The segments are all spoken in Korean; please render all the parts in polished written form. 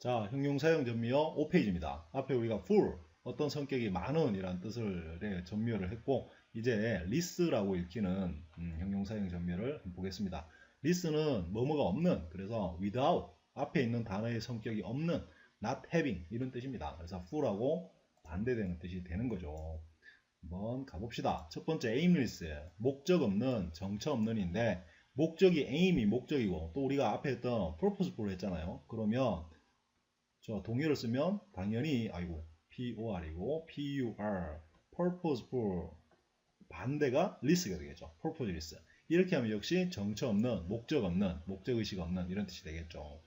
자, 형용사형 전미어 5페이지입니다. 앞에 우리가 full, 어떤 성격이 많은 이란 뜻을 전미어를 했고, 이제 list라고 읽히는 형용사형 전미어를 보겠습니다. list는 뭐뭐가 없는, 그래서 without, 앞에 있는 단어의 성격이 없는, not having 이런 뜻입니다. 그래서 full하고 반대되는 뜻이 되는 거죠. 한번 가봅시다. 첫 번째 aimless, 목적 없는, 정처 없는인데, 목적이 aim이 목적이고, 또 우리가 앞에 했던 purposeful 했잖아요. 그러면 저 동의어를 쓰면 당연히 POR이고 PUR purposeful 반대가 less가 되겠죠. purposeless 이렇게 하면 역시 정처 없는, 목적 없는, 목적의식 없는 이런 뜻이 되겠죠.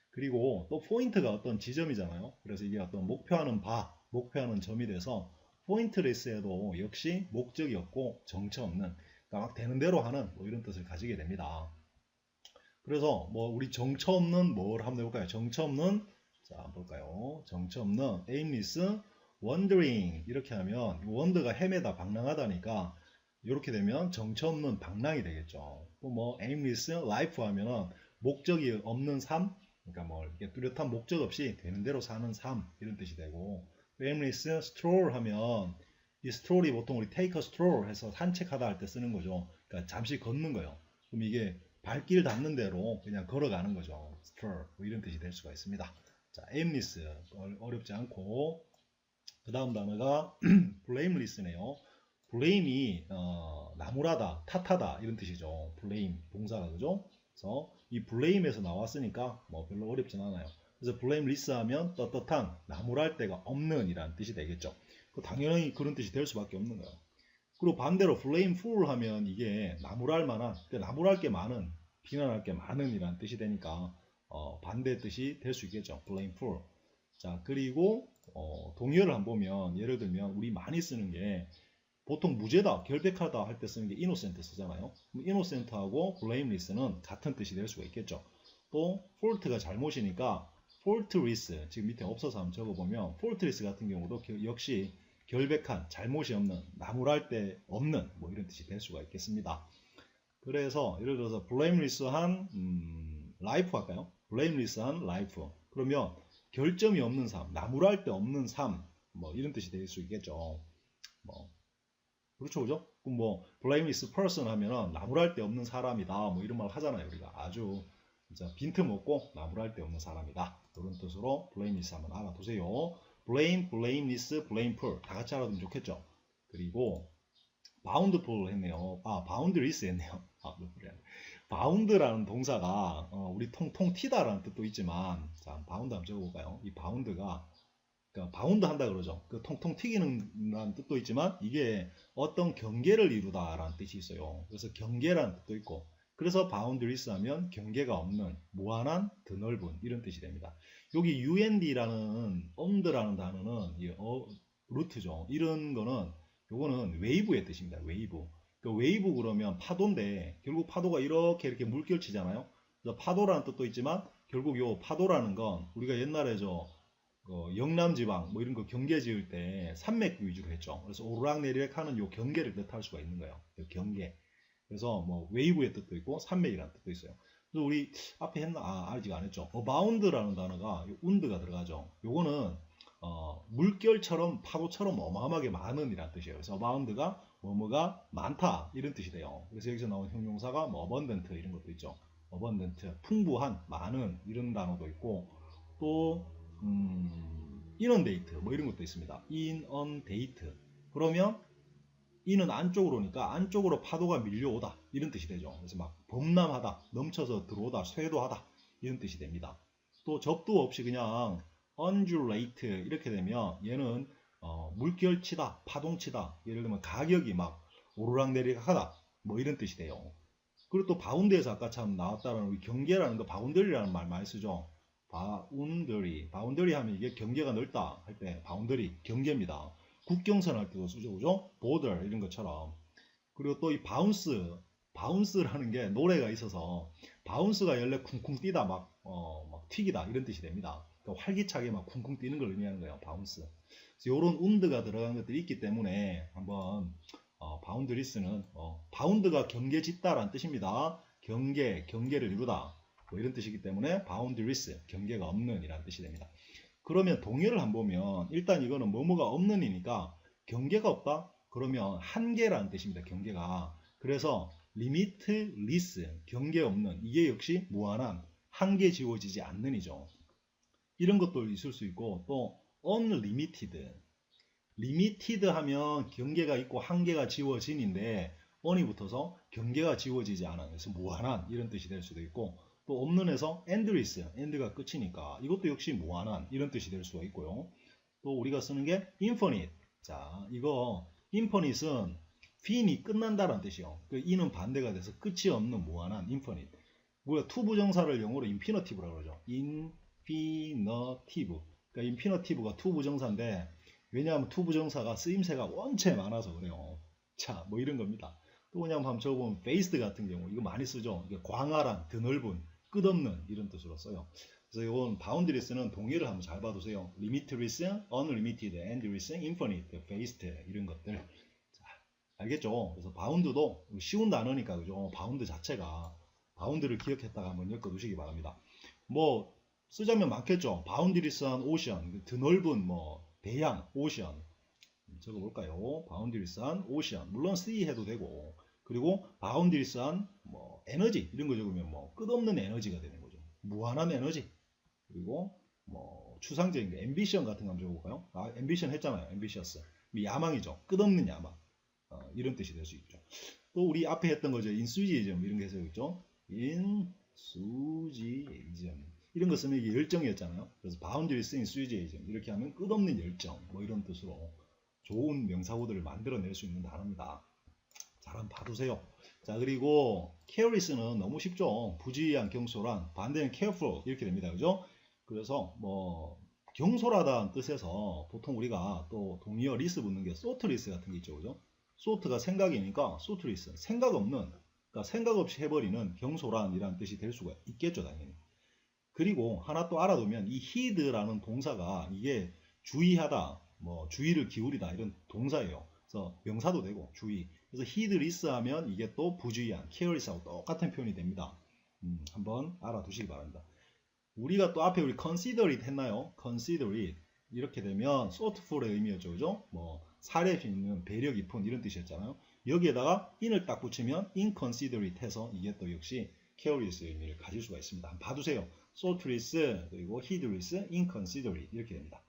그리고 또 포인트가 어떤 지점이잖아요. 그래서 이게 어떤 목표하는 바, 목표하는 점이 돼서 포인트레스에도 역시 목적이 없고 정처 없는, 그러니까 막 되는 대로 하는 이런 뜻을 가지게 됩니다. 그래서 우리 정처 없는 뭘 한번 해볼까요? 정처 없는, 자, 한번 볼까요? 정처 없는 aimless, wandering 이렇게 하면 wonder가 헤매다, 방랑하다니까 이렇게 되면 정처 없는 방랑이 되겠죠. 또 aimless life 하면은 목적이 없는 삶, 그러니까 이렇게 뚜렷한 목적 없이 되는 대로 사는 삶 이런 뜻이 되고, aimless stroll 하면 이 stroll이 보통 우리 take a stroll 해서 산책하다 할 때 쓰는 거죠. 그러니까 잠시 걷는 거예요. 그럼 이게 발길 닿는 대로 그냥 걸어가는 거죠. stroll 이런 뜻이 될 수가 있습니다. 자, aimless 어렵지 않고, 그 다음 단어가 blameless네요. blame이 나무라다, 탓하다 이런 뜻이죠. blame 동사가, 그죠? 그래서 이 blame에서 나왔으니까 별로 어렵진 않아요. 그래서 blameless 하면 떳떳한, 나무랄 데가 없는 이란 뜻이 되겠죠. 당연히 그런 뜻이 될 수밖에 없는 거예요. 그리고 반대로 blameful 하면 이게 나무랄 만한, 나무랄 게 많은, 비난할 게 많은 이란 뜻이 되니까 반대 뜻이 될 수 있겠죠. blameful. 자, 그리고 동의어를 한번 보면, 예를 들면 우리 많이 쓰는 게 보통 무죄다, 결백하다 할 때 쓰는 게 innocent 쓰잖아요. innocent하고 blameless는 같은 뜻이 될 수가 있겠죠. 또 fault가 잘못이니까 faultless, 지금 밑에 없어서 한번 적어보면 faultless 같은 경우도 역시 결백한, 잘못이 없는, 나무랄 데 없는 이런 뜻이 될 수가 있겠습니다. 그래서 예를 들어서 blameless한 life 할까요? blameless한 life. 그러면 결점이 없는 삶, 나무랄 데 없는 삶, 이런 뜻이 될 수 있겠죠. 그렇죠, 그죠? 그럼 blameless person 하면은 나무랄 데 없는 사람이다, 이런 말 하잖아요. 우리가 아주 진짜 빈틈없고 나무랄 데 없는 사람이다, 이런 뜻으로 blameless 하면 알아두세요. blame, blameless, blameful 다 같이 알아두면 좋겠죠. 그리고 boundful 했네요. boundless 했네요. 그래. bound라는 동사가 우리 통통 튀다라는 뜻도 있지만, 자, bound 한번 적어볼까요? 이 bound가, 그러니까 바운드 한다 그러죠. 그 통통 튀기는 뜻도 있지만, 이게 어떤 경계를 이루다라는 뜻이 있어요. 그래서 경계라는 뜻도 있고, 그래서 boundless 하면 경계가 없는, 무한한, 드넓은 이런 뜻이 됩니다. 여기 UND라는 ond라는 단어는 루트죠. 이런 거는 요거는 웨이브의 뜻입니다. 웨이브. 그 웨이브 그러면 파도인데, 결국 파도가 이렇게 물결치잖아요. 그래서 파도라는 뜻도 있지만, 결국 요 파도라는 건 우리가 옛날에 영남지방 이런 거 경계 지을 때 산맥 위주로 했죠. 그래서 오르락내리락 하는 요 경계를 뜻할 수가 있는 거예요. 경계. 그래서 웨이브의 뜻도 있고 산맥이라는 뜻도 있어요. 그래서 우리 앞에 했나? 아직 안 했죠. abound라는 단어가 운드가 들어가죠. 요거는 물결처럼, 파도처럼 어마어마하게 많은 이란 뜻이에요. 그래서 abound가 뭐뭐가 많다 이런 뜻이 돼요. 그래서 여기서 나온 형용사가 abundant 이런 것도 있죠. abundant, 풍부한, 많은 이런 단어도 있고, 또 inundate 이런 것도 있습니다. inundate 그러면 in은 안쪽으로 오니까 안쪽으로 파도가 밀려오다 이런 뜻이 되죠. 그래서 막 범람하다, 넘쳐서 들어오다, 쇄도하다 이런 뜻이 됩니다. 또 접두 없이 그냥 undulate 이렇게 되면 얘는 물결치다, 파동치다, 예를 들면 가격이 막 오르락내리락하다 이런 뜻이 돼요. 그리고 또 바운드에서 아까 참 나왔다는 우리 경계라는 거, 바운더리라는 말 많이 쓰죠. 바운더리 하면 이게 경계가 넓다 할 때 바운더리, 경계입니다. 국경선 할 때도 쓰죠, 그죠? border 이런 것처럼. 그리고 또 이 바운스라는 게 노래가 있어서, 바운스가 원래 쿵쿵 뛰다, 막 튀기다 이런 뜻이 됩니다. 그러니까 활기차게 막 쿵쿵 뛰는 걸 의미하는 거예요, 바운스. 이런 운드가 들어간 것들이 있기 때문에 한번 바운드리스는 바운드가 경계 짓다라는 뜻입니다. 경계를 이루다. 뭐 이런 뜻이기 때문에 boundless, 경계가 없는 이라는 뜻이 됩니다. 그러면 동의어를 한번 보면 일단 이거는 뭐뭐가 없는이니까 경계가 없다? 그러면 한계라는 뜻입니다. 경계가. 그래서 limitless, 경계 없는, 이게 역시 무한한, 한계 지워지지 않는 이죠. 이런 것도 있을 수 있고 또 unlimited, limited 하면 경계가 있고 한계가 지워진인데 on이 붙어서 경계가 지워지지 않아. 그래서 무한한 이런 뜻이 될 수도 있고 또 없는에서 endless, end가 끝이니까 이것도 역시 무한한 이런 뜻이 될 수가 있고요. 또 우리가 쓰는 게 infinite. 자, 이거 infinite은 fin이 끝난다라는 뜻이요. 그 in은 반대가 돼서 끝이 없는 무한한 infinite. 우리가 to 부정사를 영어로 infinitive라고 그러죠. infinitive. 그러니까 infinitive가 to 부정사인데 왜냐하면 to 부정사가 쓰임새가 원체 많아서 그래요. 자, 뭐 이런 겁니다. 또 그냥 한번 적어보면 vast 같은 경우 이거 많이 쓰죠. 이게 광활한, 드넓은, 끝없는 이런 뜻으로 써요. 그래서 이건 boundless는 동의를 한번 잘 봐두세요. limitless, unlimited, endless, infinite, vast 이런 것들. 자, 알겠죠? 그래서 bound도 쉬운 단어니까 그죠? bound 자체가 bound를 기억했다가 한번 엮어두시기 바랍니다. 뭐 쓰자면 많겠죠. boundless한 ocean, 드넓은 뭐 대양, ocean. 적어볼까요? boundless한 ocean. 물론 sea 해도 되고 그리고 boundless한 뭐 에너지 이런 거 적으면 뭐 끝없는 에너지가 되는 거죠. 무한한 에너지. 그리고 뭐 추상적인 거 ambition 같은 거 한번 적어볼까요? 아, ambition 했잖아요. ambitious. 야망이죠. 끝없는 야망. 이런 뜻이 될 수 있죠. 또 우리 앞에 했던 거죠. enthusiasm 이런 게 해서 있죠. enthusiasm. 이런 거 쓰면 이게 열정이었잖아요. 그래서 boundless enthusiasm 이렇게 하면 끝없는 열정 뭐 이런 뜻으로 좋은 명사구들을 만들어낼 수 있는 단어입니다. 잘 한번 봐두세요. 자, 그리고 careless는 너무 쉽죠. 부지한, 경솔한, 반대는 careful 이렇게 됩니다. 그죠? 그래서 뭐 경솔하다는 뜻에서 보통 우리가 또 동의어 리스 붙는 게 thoughtless 같은 게 있죠. 그죠? thought가 생각이니까 thoughtless, 생각 없는, 그러니까 생각 없이 해버리는 경솔한 이라는 뜻이 될 수가 있겠죠. 당연히. 그리고 하나 또 알아두면 이 heed라는 동사가 이게 주의하다, 뭐 주의를 기울이다 이런 동사예요. 그래서 명사도 되고 주의. 그래서 heedless 하면 이게 또 부주의한, careless하고 똑같은 표현이 됩니다. 한번 알아두시기 바랍니다. 우리가 또 앞에 우리 considerate 했나요? considerate 이렇게 되면 thoughtful의 의미였죠. 그죠? 뭐 사려 있는, 배려 깊은 이런 뜻이었잖아요. 여기에다가 in을 딱 붙이면 inconsiderate 해서 이게 또 역시 careless의 의미를 가질 수가 있습니다. 한번 봐두세요. thoughtless, 그리고 heedless, inconsiderate 이렇게 됩니다.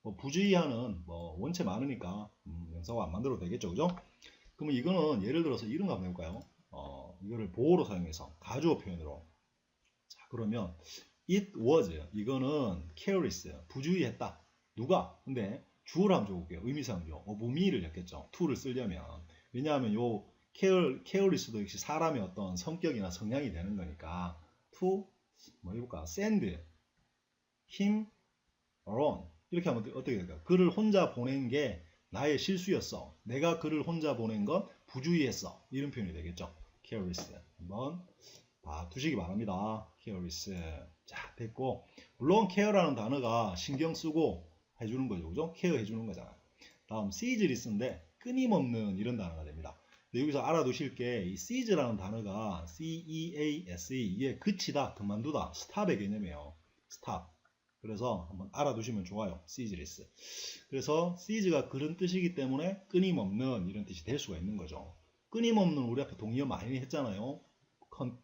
뭐 부주의하는 뭐 원체 많으니까 명사가 안 만들어도 되겠죠. 그죠? 그러면 이거는 예를 들어서 이런 거 한번 해볼까요? 이거를 보호로 사용해서 가주어 표현으로. 자, 그러면 it was, 이거는 careless, 부주의했다. 누가? 근데 주어를 한번 줘볼게요. 의미상조. 무미를 했겠죠. to를 쓰려면. 왜냐하면 요 careless도 역시 사람의 어떤 성격이나 성향이 되는 거니까 to 뭐 해볼까? send him alone. 이렇게 하면 어떻게 될까요? 그를 혼자 보낸 게 나의 실수였어. 내가 그를 혼자 보낸 건 부주의했어. 이런 표현이 되겠죠. careless. 한번 봐두시기 바랍니다. careless. 자, 됐고. 물론 care라는 단어가 신경 쓰고 해주는 거죠. 그죠? care 해주는 거잖아요. 다음 ceaseless인데 끊임없는 이런 단어가 됩니다. 근데 여기서 알아두실 게 이 cease라는 단어가 C-E-A-S-E 이게 그치다, 그만두다, stop의 개념이에요. stop. 그래서 한번 알아두시면 좋아요. ceaseless. 그래서 cease가 그런 뜻이기 때문에 끊임없는 이런 뜻이 될 수가 있는 거죠. 끊임없는 우리 앞에 동의어 많이 했잖아요. con,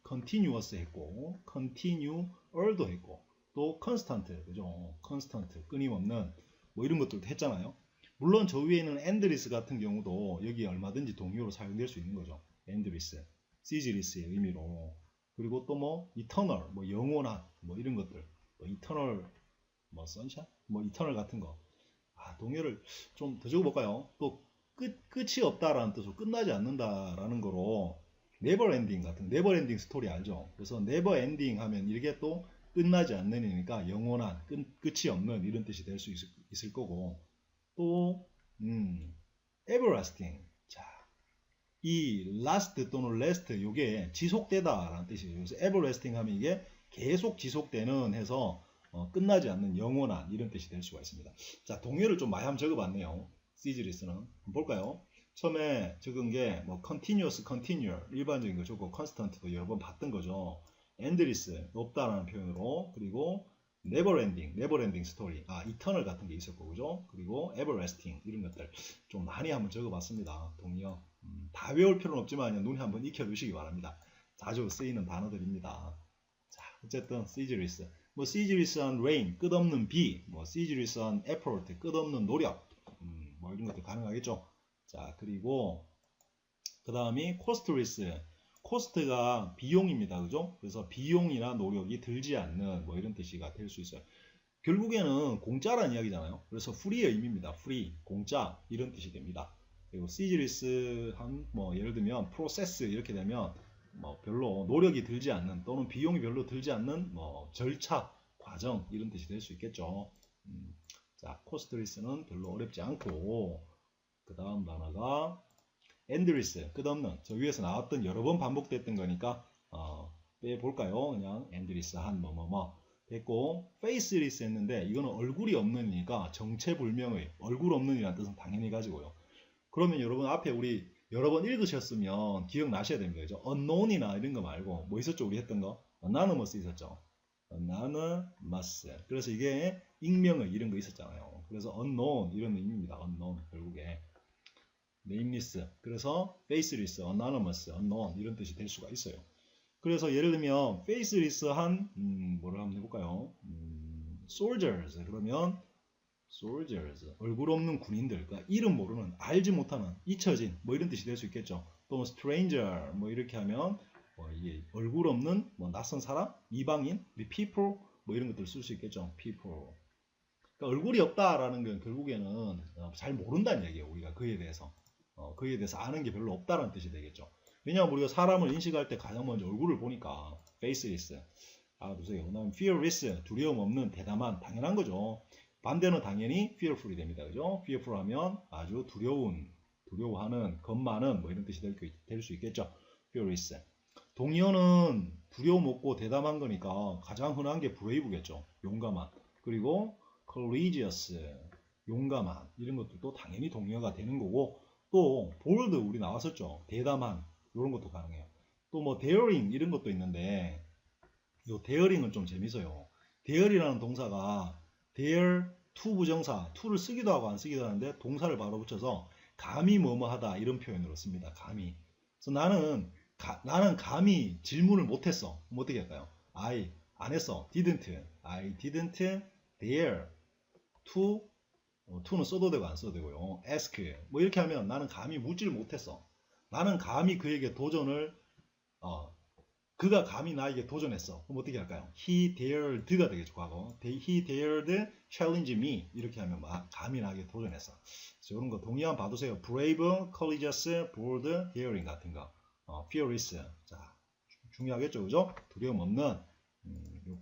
continuous 했고 continual도 했고 또 constant, 그죠? constant, 끊임없는 뭐 이런 것들도 했잖아요. 물론 저 위에는 endless 같은 경우도 여기 얼마든지 동의어로 사용될 수 있는 거죠. endless, ceaseless의 의미로. 그리고 또 뭐 eternal, 뭐 영원한, 뭐 이런 것들, 뭐 eternal, 뭐 sunshine, 뭐 eternal 같은 거. 동의어를 좀 더 적어볼까요? 또 끝이 없다라는 뜻으로 끝나지 않는다라는 거로 never ending 같은, never ending 스토리 알죠? 그래서 never ending 하면 이게 또 끝나지 않는이니까 영원한, 끝이 없는 이런 뜻이 될 수 있을 거고 또 everlasting. 이 last 또는 last 이게 지속되다 라는 뜻이죠. 그래서 everlasting 하면 이게 계속 지속되는 해서 끝나지 않는 영원한 이런 뜻이 될 수가 있습니다. 자, 동의어를 좀 많이 한번 적어봤네요. ceaseless는 한번 볼까요? 처음에 적은 게 뭐 continuous, continual 일반적인 거 적고 constant도 여러 번 봤던 거죠. endless 없다라는 표현으로 그리고 never ending, never ending story eternal 같은 게 있었고 그죠? 그리고 everlasting 이런 것들 좀 많이 한번 적어봤습니다. 동의어 다 외울 필요는 없지만 눈에 한번 익혀두시기 바랍니다. 자주 쓰이는 단어들입니다. 자 어쨌든 ceaseless 뭐 ceaseless한 rain 끝없는 비, 뭐 ceaseless한 effort 끝없는 노력 뭐 이런 것도 가능하겠죠. 자 그리고 그 다음이 costless 코스트가 비용입니다. 그죠? 그래서 비용이나 노력이 들지 않는 뭐 이런 뜻이가 될 수 있어요. 결국에는 공짜라는 이야기잖아요. 그래서 free의 의미입니다. free, 공짜 이런 뜻이 됩니다. 그리고 ceaseless한 뭐 예를 들면 process 이렇게 되면 뭐 별로 노력이 들지 않는 또는 비용이 별로 들지 않는 뭐 절차, 과정 이런 뜻이 될 수 있겠죠. 자, costless는 별로 어렵지 않고 그 다음 단어가 endless 끝없는 저 위에서 나왔던 여러 번 반복됐던 거니까 빼볼까요? 그냥 endless 한 뭐뭐뭐 됐고 faceless 했는데 이거는 얼굴이 없는이니까 정체불명의 얼굴 없는이라는 뜻은 당연히 가지고요. 그러면 여러분 앞에 우리 여러 번 읽으셨으면 기억나셔야 됩니다. 그죠? unknown이나 이런 거 말고 뭐 있었죠? 우리 했던 거 anonymous 있었죠? anonymous 그래서 이게 익명의 이런 거 있었잖아요. 그래서 unknown 이런 의미입니다. unknown 결국에 nameless 그래서 faceless, anonymous, unknown 이런 뜻이 될 수가 있어요. 그래서 예를 들면 faceless한 뭐를 한번 해볼까요? soldiers 그러면 soldiers 얼굴 없는 군인들 그러니까 이름 모르는 알지 못하는 잊혀진 뭐 이런 뜻이 될 수 있겠죠. 또는 stranger 뭐 이렇게 하면 이게 얼굴 없는 뭐 낯선 사람, 이방인, people 뭐 이런 것들 쓸 수 있겠죠. people 그러니까 얼굴이 없다라는 건 결국에는 잘 모른다는 얘기예요. 우리가 그에 대해서 그에 대해서 아는 게 별로 없다는 뜻이 되겠죠. 왜냐하면 우리가 사람을 인식할 때 가장 먼저 얼굴을 보니까 faceless 알아두세요. 그 다음 fearless 두려움 없는 대담한 당연한 거죠. 반대는 당연히 fearful이 됩니다. 그죠? fearful 하면 아주 두려워하는 겁 많은 뭐 이런 뜻이 될 수 있겠죠. fearless 동의어는 두려움 없고 대담한 거니까 가장 흔한 게 brave겠죠. 용감한 그리고 courageous 용감한 이런 것들도 당연히 동의어가 되는 거고 또 bold 우리 나왔었죠. 대담한 이런 것도 가능해요. 또 뭐 daring 이런 것도 있는데 이 daring은 좀 재밌어요. dare이라는 동사가 dare to 부정사 to를 쓰기도 하고 안 쓰기도 하는데 동사를 바로 붙여서 감히 뭐뭐 하다 이런 표현으로 씁니다. 감히. 그래서 나는 감히 질문을 못했어. 그럼 어떻게 할까요? I 안 했어. I didn't dare to는 써도 되고 안 써도 되고요. ask 뭐 이렇게 하면 나는 감히 묻지를 못했어. 나는 감히 그에게 도전을 그가 감히 나에게 도전했어. 그럼 어떻게 할까요? He dared가 되겠죠. 과거. He dared challenge me 이렇게 하면 감히 나에게 도전했어. 이런 거 동의한 봐두세요. brave, courageous, bold, daring 같은 거. fearless. 자 중요하겠죠, 그죠? 두려움 없는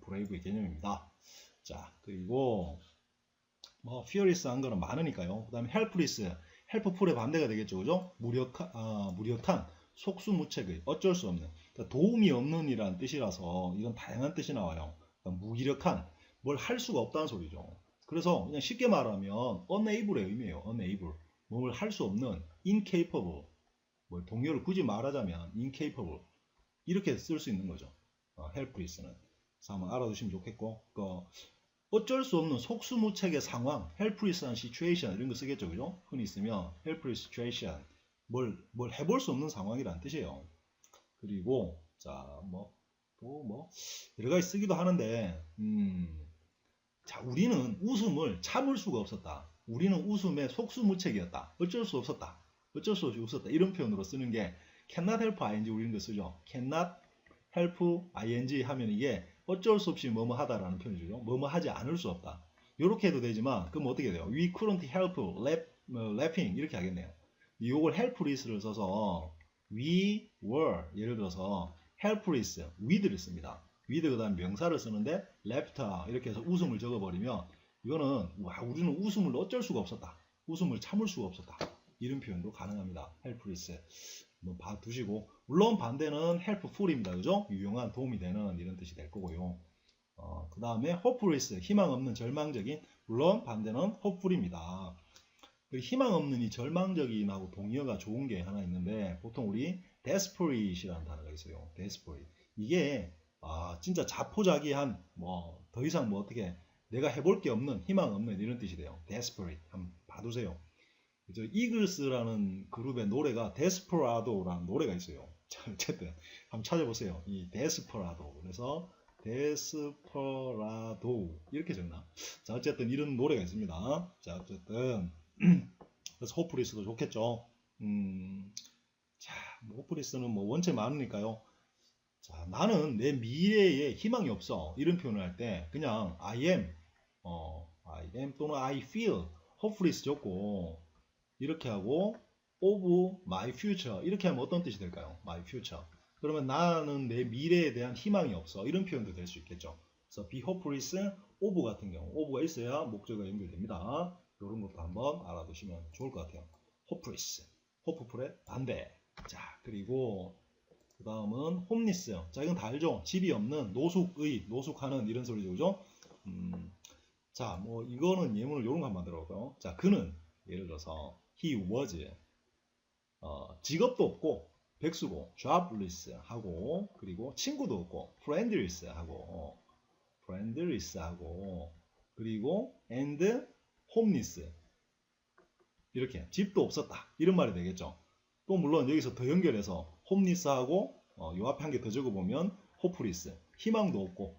brave의 개념입니다. 자 그리고 뭐 fearless한 거는 많으니까요. 그 다음에 helpless, helpful의 반대가 되겠죠, 그죠? 무력한, 속수무책의, 어쩔 수 없는, 그러니까 도움이 없는 이라는 뜻이라서 이건 다양한 뜻이 나와요. 그러니까 무기력한, 뭘 할 수가 없다는 소리죠. 그래서 그냥 쉽게 말하면 unable의 의미예요. unable, 뭘 할 수 없는, incapable, 뭐 동요를 굳이 말하자면 incapable 이렇게 쓸 수 있는 거죠. helpless는. 그래서 한번 알아두시면 좋겠고, 어쩔 수 없는 속수무책의 상황, helpless한 situation 이런 거 쓰겠죠, 그죠? 흔히 쓰면 helpless situation, 뭘 해볼 수 없는 상황이라는 뜻이에요. 그리고 자, 여러 가지 쓰기도 하는데, 자, 우리는 웃음을 참을 수가 없었다. 우리는 웃음에 속수무책이었다. 어쩔 수 없었다. 어쩔 수 없이 웃었다. 이런 표현으로 쓰는 게 cannot help ing 우리는 거 쓰죠. cannot help ing 하면 이게 어쩔 수 없이 뭐뭐 하다라는 표현이죠. 뭐뭐 하지 않을 수 없다. 이렇게 해도 되지만 그럼 어떻게 돼요? We couldn't help laughing 이렇게 하겠네요. 이걸 helpless를 써서 we were 예를 들어서 helpless with를 씁니다. with 그 다음 명사를 쓰는데 laughter 이렇게 해서 웃음을 적어버리면 이거는 우리는 웃음을 어쩔 수가 없었다. 웃음을 참을 수가 없었다. 이런 표현도 가능합니다. helpless 한번 봐두시고 물론 반대는 helpful입니다. 그죠? 유용한 도움이 되는 이런 뜻이 될 거고요. 그 다음에 hopeless 희망 없는 절망적인 물론 반대는 hopeful입니다. 그 희망 없는 이 절망적인하고 동의어가 좋은 게 하나 있는데 보통 우리 desperate이라는 단어가 있어요. desperate. 이게 진짜 자포자기한 뭐 더 이상 뭐 어떻게 내가 해볼 게 없는 희망 없는 이런 뜻이 돼요. desperate. 한번 봐두세요. 저 이글스라는 그룹의 노래가 데스퍼라도라는 노래가 있어요. 자, 어쨌든 한번 찾아보세요. 이 데스퍼라도. 그래서 데스퍼라도 이렇게 적나? 자, 어쨌든 이런 노래가 있습니다. 자, 어쨌든 그래서 호프리스도 좋겠죠. 자, 뭐 호프리스는 뭐 원체 많으니까요. 자, 나는 내 미래에 희망이 없어. 이런 표현을 할 때 그냥 I am 또는 I feel hopeless 좋고 이렇게 하고 of my future 이렇게 하면 어떤 뜻이 될까요? my future. 그러면 나는 내 미래에 대한 희망이 없어. 이런 표현도 될 수 있겠죠. 그래서 be hopeless of 같은 경우 of가 있어야 목적어가 연결됩니다. 이런 것도 한번 알아두시면 좋을 것 같아요. hopeless, hopeful의 반대. 자, 그리고 그 다음은 homeless. 자, 이건 다 알죠? 집이 없는 노숙하는 이런 소리죠, 그죠? 자, 뭐 이거는 예문을 이런 거 한번 만들어 볼까요? 자, 그는 예를 들어서 he was 직업도 없고 백수고 jobless 하고 그리고 친구도 없고 friendless 하고 그리고 and homeless 이렇게 집도 없었다 이런 말이 되겠죠. 또 물론 여기서 더 연결해서 homeless하고 요 앞에 한 개 더 적어보면 hopeless 희망도 없고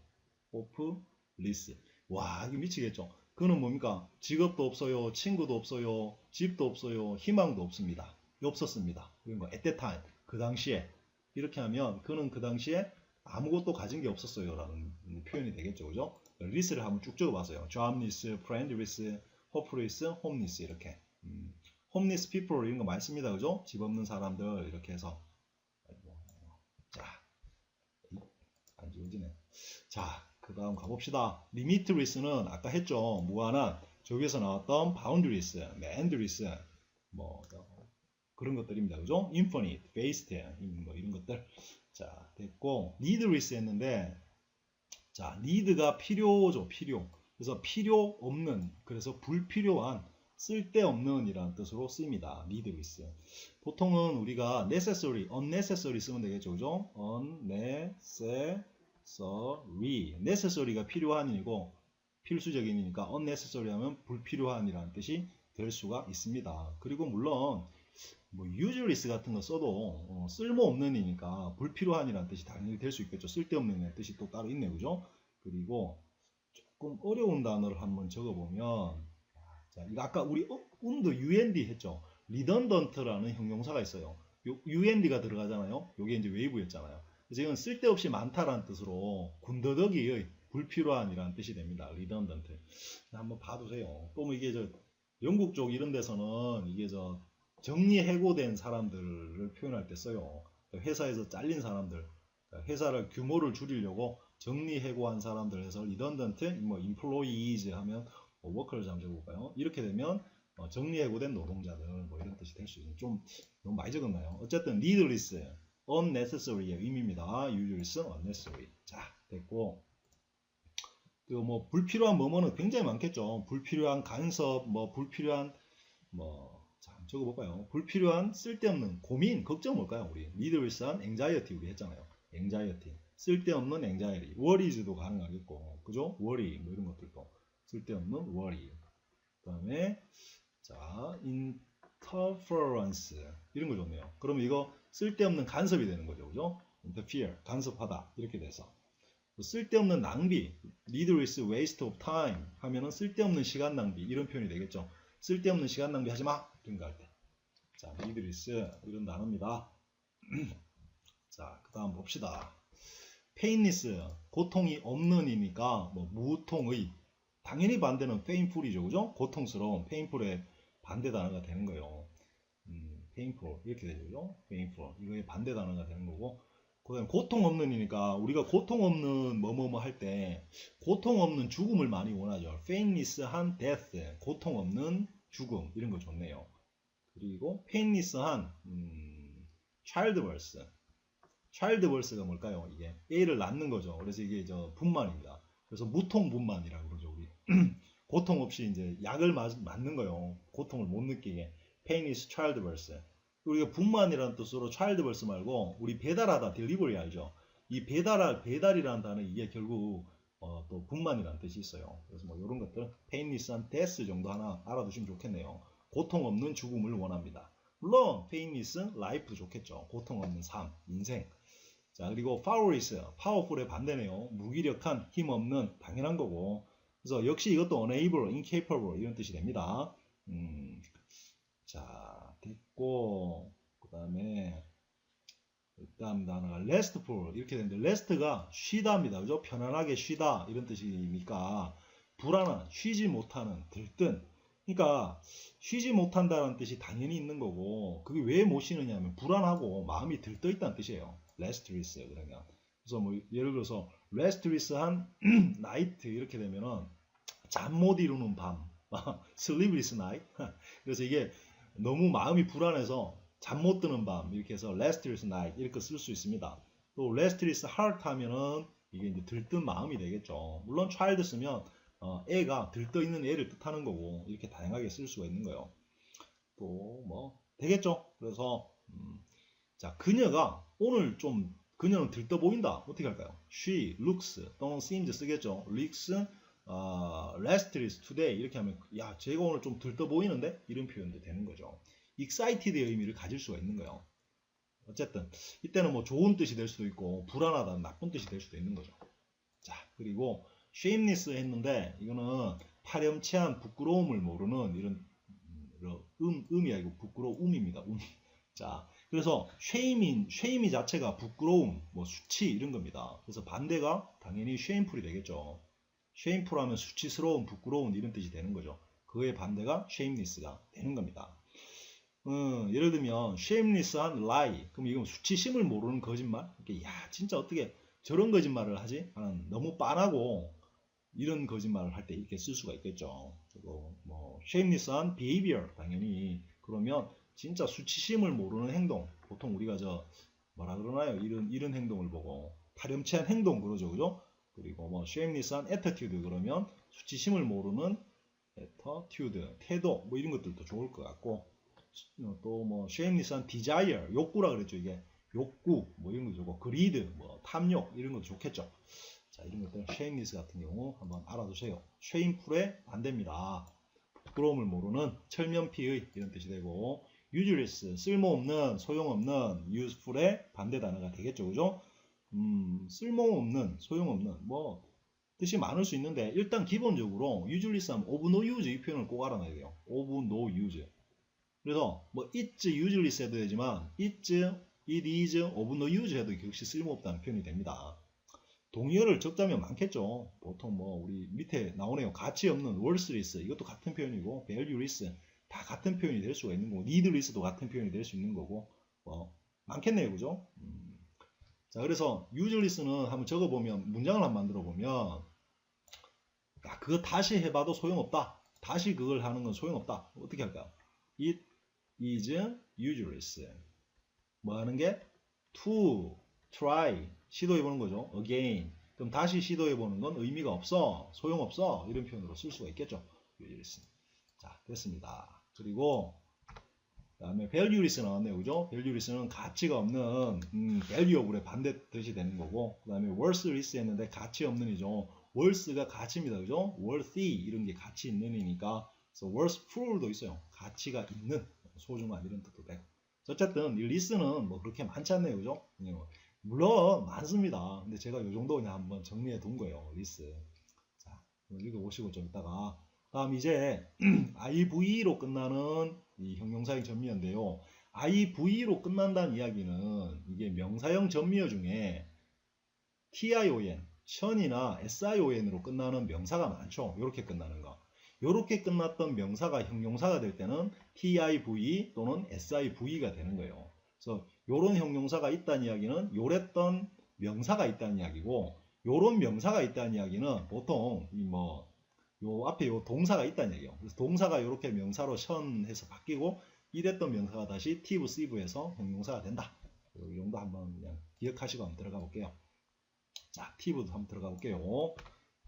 hopeless 와 이거 미치겠죠. 그는 뭡니까? 직업도 없어요, 친구도 없어요, 집도 없어요, 희망도 없습니다. 없었습니다. 그런 거 at that time 그 당시에 이렇게 하면 그는 그 당시에 아무것도 가진 게 없었어요 라는 표현이 되겠죠. 그죠? 리스트를 한번 쭉 적어봤어요. jobless, friendless, hopeless, homeless 이렇게 homeless people 이런 거 많이 씁니다. 그죠? 집 없는 사람들 이렇게 해서 자, 안 지워지네. 자, 그 다음 가봅시다. limitless는 아까 했죠. 무한한. 저기에서 나왔던 boundless, endless 뭐 그런 것들입니다. 그죠? infinite, vast 뭐 이런 것들. 자, 됐고 needless 했는데 자, need가 필요죠. 필요. 그래서 필요 없는 그래서 불필요한 쓸데없는 이라는 뜻으로 쓰입니다. needless. 보통은 우리가 necessary, unnecessary 쓰면 되겠죠. 그죠? unnecessary. necessary가 필요한이고 필수적인이니까 unnecessary 하면 불필요한이라는 뜻이 될 수가 있습니다. 그리고 물론 뭐 useless 같은 거 써도 쓸모없는이니까 불필요한이라는 뜻이 당연히 될 수 있겠죠. 쓸데없는이라는 뜻이 또 따로 있네요. 그죠? 그리고 조금 어려운 단어를 한번 적어보면 자, 이거 아까 우리 und 했죠. redundant라는 형용사가 있어요. UND가 들어가잖아요. 이게 이제 wave였잖아요. 그래서 이건 쓸데없이 많다라는 뜻으로 군더더기의 불필요한이라는 뜻이 됩니다. redundant. 한번 봐두세요. 또 뭐 이게 영국 쪽 이런 데서는 이게 정리해고된 사람들을 표현할 때 써요. 회사에서 잘린 사람들, 회사를 규모를 줄이려고 정리해고한 사람들 해서 redundant, 뭐 employees 하면 워커를 잠깐 적어볼까요? 이렇게 되면 정리해고된 노동자들 뭐 이런 뜻이 될 수 있는 좀 너무 많이 적었나요? 어쨌든 needless, unnecessary의 의미입니다. useless, unnecessary. 자, 됐고 그리고 뭐 불필요한 뭐뭐는 굉장히 많겠죠. 불필요한 간섭, 뭐 불필요한 자, 적어볼까요? 불필요한 쓸데없는 고민, 걱정 뭘까요? 우리 needless한 anxiety 우리 했잖아요. anxiety, 쓸데없는 anxiety, worries도 가능하겠고, 그죠? worry 뭐 이런 것들도 쓸데없는 worry. 그 다음에 자, interference 이런 거 좋네요. 그러면 이거 쓸데없는 간섭이 되는 거죠, 그죠? interfere, 간섭하다 이렇게 돼서 쓸데없는 낭비, needless waste of time 하면은 쓸데없는 시간 낭비 이런 표현이 되겠죠. 쓸데없는 시간 낭비 하지 마 이런 거 할 때. 자, needless 이런 단어입니다. 자, 그 다음 봅시다. painless 고통이 없는이니까 뭐 무통의 당연히 반대는 painful이죠, 그죠? 고통스러운 painful의 반대 단어가 되는 거예요. painful 이렇게 되죠, 그죠? painful 이거의 반대 단어가 되는 거고. 그다음 고통 없는이니까 우리가 고통 없는 뭐뭐뭐 할 때 고통 없는 죽음을 많이 원하죠. painless한 death, 고통 없는 죽음 이런 거 좋네요. 그리고 painless한 childbirth, childbirth가 뭘까요? 이게 애를 낳는 거죠. 그래서 이게 분만입니다. 그래서 무통분만이라고 그러죠, 우리. 고통 없이 이제 약을 맞는 거예요. 고통을 못 느끼게. pain is childbirth. 우리가 분만이라는 뜻으로 childbirth 말고 우리 배달하다 delivery 알죠? 이 배달이라는 단어 이게 결국 또 분만이라는 뜻이 있어요. 그래서 뭐 이런 것들 painless한 death 정도 하나 알아두시면 좋겠네요. 고통 없는 죽음을 원합니다. 물론 painless life 좋겠죠. 고통 없는 삶, 인생. 자, 그리고 powerless, powerful의 반대네요. 무기력한, 힘없는, 당연한 거고. 그래서 역시 이것도 unable, incapable 이런 뜻이 됩니다. 자, 됐고, 그 다음에 다음 단어가 restful 이렇게 되는데 rest가 쉬다입니다. 그죠? 편안하게 쉬다 이런 뜻이니까 불안한, 쉬지 못하는, 들뜬. 그러니까 쉬지 못한다는 뜻이 당연히 있는 거고 그게 왜 못 쉬느냐 하면 불안하고 마음이 들떠 있다는 뜻이에요. restless 그러면. 그래서 뭐 예를 들어서 restless한 night 이렇게 되면은 잠 못 이루는 밤, sleepless night. 그래서 이게 너무 마음이 불안해서 잠 못 드는 밤 이렇게 해서 restless night 이렇게 쓸 수 있습니다. 또 restless heart 하면은 이게 이제 들뜬 마음이 되겠죠. 물론 child 쓰면 애가 들떠 있는 애를 뜻하는 거고 이렇게 다양하게 쓸 수가 있는 거예요. 또 뭐 되겠죠. 그래서 자 그녀가 오늘 좀 그녀는 들떠 보인다. 어떻게 할까요? She looks 또는 seems 쓰겠죠. looks restless today 이렇게 하면 야 쟤가 오늘 좀 들떠 보이는데 이런 표현도 되는 거죠. excited의 의미를 가질 수가 있는 거예요. 어쨌든 이때는 뭐 좋은 뜻이 될 수도 있고 불안하다는 나쁜 뜻이 될 수도 있는 거죠. 자 그리고 shameless 했는데 이거는 파렴치한 부끄러움을 모르는 이런 음이 아니고 부끄러움입니다. 자 그래서 shame 자체가 부끄러움, 뭐 수치 이런 겁니다. 그래서 반대가 당연히 shameful이 되겠죠. shameful 하면 수치스러운, 부끄러운 이런 뜻이 되는 거죠. 그의 반대가 shameless가 되는 겁니다. 예를 들면 shameless한 lie 그럼 이건 수치심을 모르는 거짓말. 야 진짜 어떻게 저런 거짓말을 하지? 하는 너무 빤하고 이런 거짓말을 할 때 이렇게 쓸 수가 있겠죠. 그리고 뭐 shameless한 behavior 당연히 그러면 진짜 수치심을 모르는 행동. 보통 우리가 뭐라 그러나요? 이런 행동을 보고 파렴치한 행동 그러죠, 그죠? 그리고 뭐 shameless한 attitude 그러면 수치심을 모르는 attitude 태도 뭐 이런 것들도 좋을 것 같고. 또 뭐 shameless한 desire 욕구라 그랬죠. 이게 욕구 뭐 이런 거 좋고 greed 뭐 탐욕 이런 것도 좋겠죠. 자 이런 것들 shameless 같은 경우 한번 알아두세요. shameful의 반대입니다. 부끄러움을 모르는 철면피의 이런 뜻이 되고 useless 쓸모없는 소용없는 useful의 반대 단어가 되겠죠. 그죠? 쓸모없는 소용없는 뭐 뜻이 많을 수 있는데 일단 기본적으로 useless 하면 of no use 이 표현을 꼭 알아놔야 돼요. of no use. 그래서 뭐 it's useless 해도 되지만 it is of no use 해도 역시 쓸모없다는 표현이 됩니다. 동의어를 적자면 많겠죠. 보통 뭐 우리 밑에 나오네요. 가치 없는 worthless 이것도 같은 표현이고 valueless 다 같은 표현이 될 수가 있는 거고 needless도 같은 표현이 될 수 있는 거고 뭐 많겠네요. 그죠? 자 그래서 useless는 한번 적어보면 문장을 한번 만들어 보면 야 그거 다시 해봐도 소용없다. 다시 그걸 하는 건 소용없다. 어떻게 할까요? It is useless. 뭐 하는 게? To try. 시도해보는 거죠. Again. 그럼 다시 시도해보는 건 의미가 없어. 소용없어. 이런 표현으로 쓸 수가 있겠죠. useless. 자, 됐습니다. 그리고 그 다음에 valueless 나왔네요. 그죠? valueless는 가치가 없는 valuable의 반대 뜻이 되는 거고 그 다음에 worthless 했는데 가치 없는 이죠. worth가 가치입니다. 그죠? worthy 이런 게 가치 있는 이니까 그래서 worthful도 있어요. 가치가 있는 소중한 이런 뜻도 되고 어쨌든 이 리스는 뭐 그렇게 많지 않네요. 그죠? 물론 많습니다. 근데 제가 이 정도 그냥 한번 정리해 둔 거예요. 리스. 자, 읽어보시고 좀 이따가 다음 이제 IV로 끝나는 이 형용사형 전미어인데요. IV로 끝난다는 이야기는 이게 명사형 전미어 중에 TION, 션이나 SION으로 끝나는 명사가 많죠. 이렇게 끝나는 거. 이렇게 끝났던 명사가 형용사가 될 때는 TIV 또는 SIV가 되는 거예요. 그래서 이런 형용사가 있다는 이야기는 요랬던 명사가 있다는 이야기고 요런 명사가 있다는 이야기는 보통 요 앞에 요 동사가 있다는 얘기예요. 그래서 동사가 이렇게 명사로 션해서 바뀌고 이랬던 명사가 다시 TIV, CIV에서 형용사가 된다. 이 정도 한번 그냥 기억하시고 한번 들어가 볼게요. 자, TIV도 한번 들어가 볼게요.